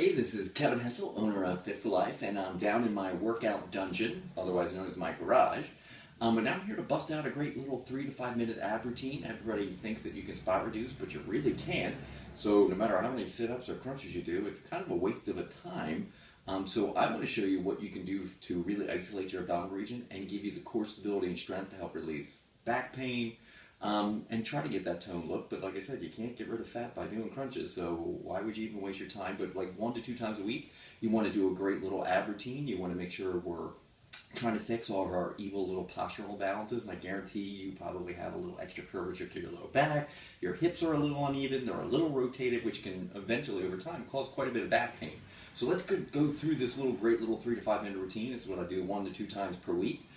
Hey, this is Kevin Hensel, owner of Fit for Life, and I'm down in my workout dungeon, otherwise known as my garage. And I'm here to bust out a great little 3 to 5 minute ab routine. Everybody thinks that you can spot reduce, but you really can't. So no matter how many sit-ups or crunches you do, it's kind of a waste of a time. So I want to show you what you can do to really isolate your abdominal region and give you the core stability and strength to help relieve back pain, and try to get that toned look. But like I said, you can't get rid of fat by doing crunches, so why would you even waste your time? But like 1 to 2 times a week, you want to do a great little ab routine. You want to make sure we're trying to fix all of our evil little postural imbalances, and I guarantee you probably have a little extra curvature to your low back. Your hips are a little uneven, they're a little rotated, which can eventually, over time, cause quite a bit of back pain. So let's go through this great little 3 to 5 minute routine. This is what I do 1 to 2 times per week.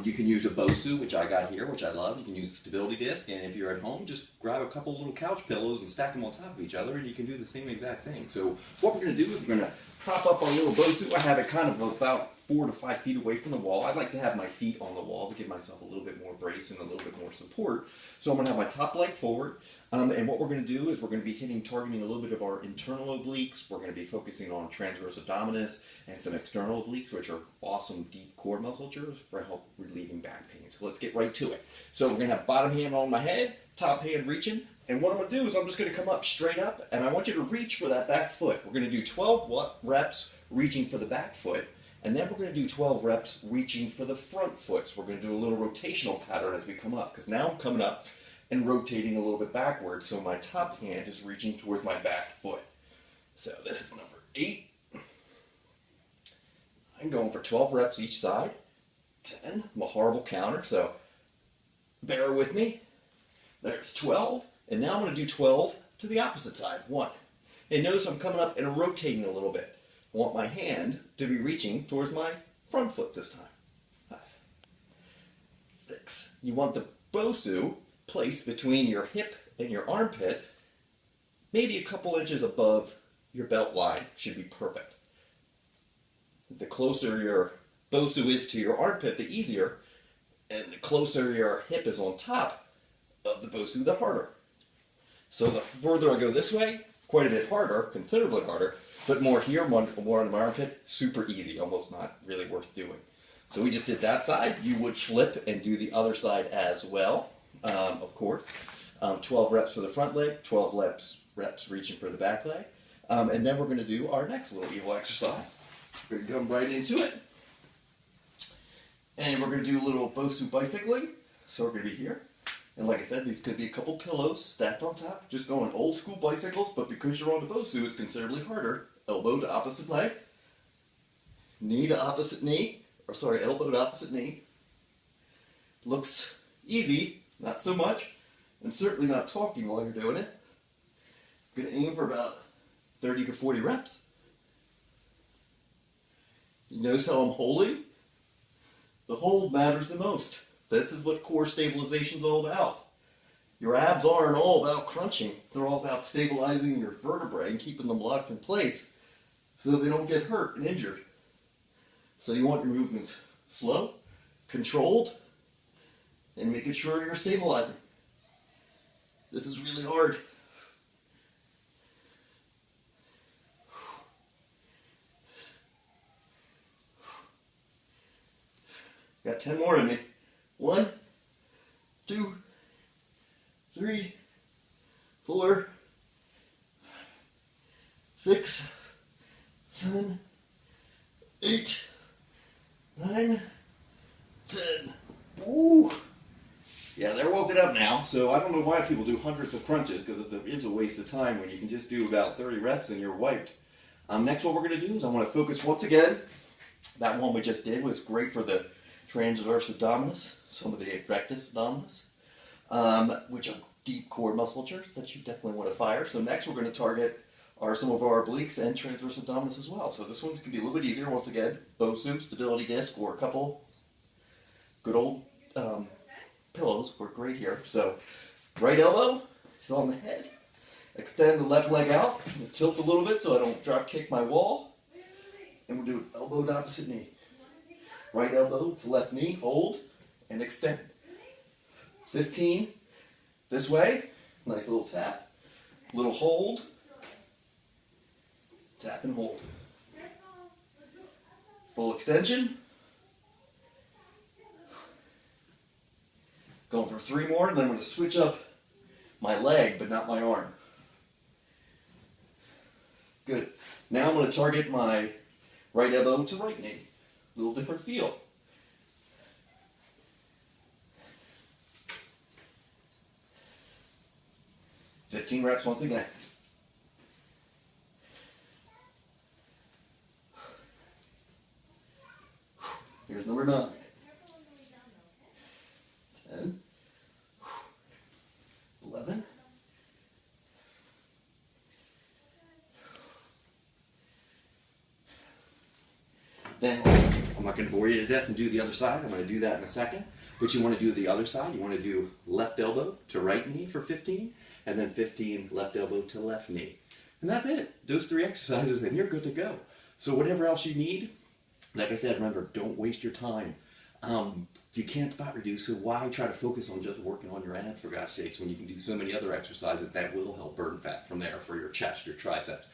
You can use a BOSU, which I got here, which I love. You can use a stability disc, and if you're at home, just grab a couple little couch pillows and stack them on top of each other, and you can do the same exact thing. So what we're going to do is we're going to prop up our little BOSU. I have it kind of about 4 to 5 feet away from the wall. I like to have my feet on the wall to give myself a little bit more brace and a little bit more support. So I'm going to have my top leg forward, and what we're going to do is we're going to be targeting a little bit of our internal obliques. We're going to be focusing on transverse abdominis and some external obliques, which are awesome deep core musculature for help relieving back pain. So let's get right to it. So we're going to have bottom hand on my head, top hand reaching, and what I'm going to do is I'm just going to come up straight up, and I want you to reach for that back foot. We're going to do 12 reps reaching for the back foot, and then we're going to do 12 reps reaching for the front foot. So we're going to do a little rotational pattern as we come up, because now I'm coming up and rotating a little bit backwards, so my top hand is reaching towards my back foot. So this is number 8. I'm going for 12 reps each side. 10. I'm a horrible counter, so bear with me. There's 12. And now I'm going to do 12 to the opposite side. 1. And notice I'm coming up and rotating a little bit. I want my hand to be reaching towards my front foot this time. 5. 6. You want the BOSU placed between your hip and your armpit, maybe a couple inches above your belt line should be perfect. The closer your BOSU is to your armpit, the easier, and the closer your hip is on top of the BOSU, the harder. So the further I go this way, quite a bit harder, considerably harder, but more here, more on my armpit, super easy, almost not really worth doing. So we just did that side. You would flip and do the other side as well, of course. 12 reps for the front leg, 12 reps reaching for the back leg. And then we're going to do our next little evil exercise. We're going to come right into it. And we're going to do a little BOSU bicycling. So we're going to be here. And like I said, these could be a couple pillows stacked on top. Just going old school bicycles, but because you're on the BOSU, it's considerably harder. Elbow to opposite leg. Knee to opposite knee. Or sorry, elbow to opposite knee. Looks easy, not so much. And certainly not talking while you're doing it. I'm going to aim for about 30 to 40 reps. You notice how I'm holding? The hold matters the most. This is what core stabilization is all about. Your abs aren't all about crunching. They're all about stabilizing your vertebrae and keeping them locked in place so they don't get hurt and injured. So you want your movements slow, controlled, and making sure you're stabilizing. This is really hard. Got 10 more in me. 1, 2, 3, 4, 6, 7, 8, 9, 10. Ooh. Yeah, they're woken up now, so I don't know why people do hundreds of crunches, because it is a waste of time when you can just do about 30 reps and you're wiped. Next, what we're going to do is I want to focus once again. That one we just did was great for the transverse abdominis, some of the rectus abdominis, which are deep core musculatures that you definitely want to fire. So next we're going to target some of our obliques and transverse abdominis as well. So this one's going to be a little bit easier. Once again, BOSU, stability disc, or a couple good old pillows work great here. So right elbow is on the head. Extend the left leg out. Tilt a little bit so I don't drop kick my wall. And we'll do elbow to opposite knee. Right elbow to left knee, hold, and extend. 15. This way, nice little tap, little hold, Tap and hold. Full extension. Going for 3 more, and then I'm going to switch up my leg, but not my arm. Good. Now I'm going to target my right elbow to right knee. A little different feel. "15 reps once again. Here's number 9. 10. 11. Then I'm not going to bore you to death and do the other side. I'm going to do that in a second. But you want to do the other side. You want to do left elbow to right knee for 15, and then 15 left elbow to left knee. And that's it. Those 3 exercises, and you're good to go. So whatever else you need, like I said, remember, don't waste your time. You can't spot reduce, so why try to focus on just working on your abs, for God's sakes, when you can do so many other exercises that will help burn fat from there for your chest, your triceps,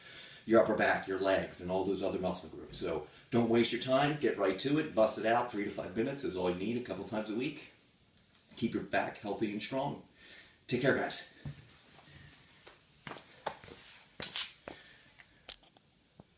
your upper back, your legs, and all those other muscle groups. So don't waste your time. Get right to it. Bust it out. 3 to 5 minutes is all you need, a couple times a week. Keep your back healthy and strong. Take care, guys.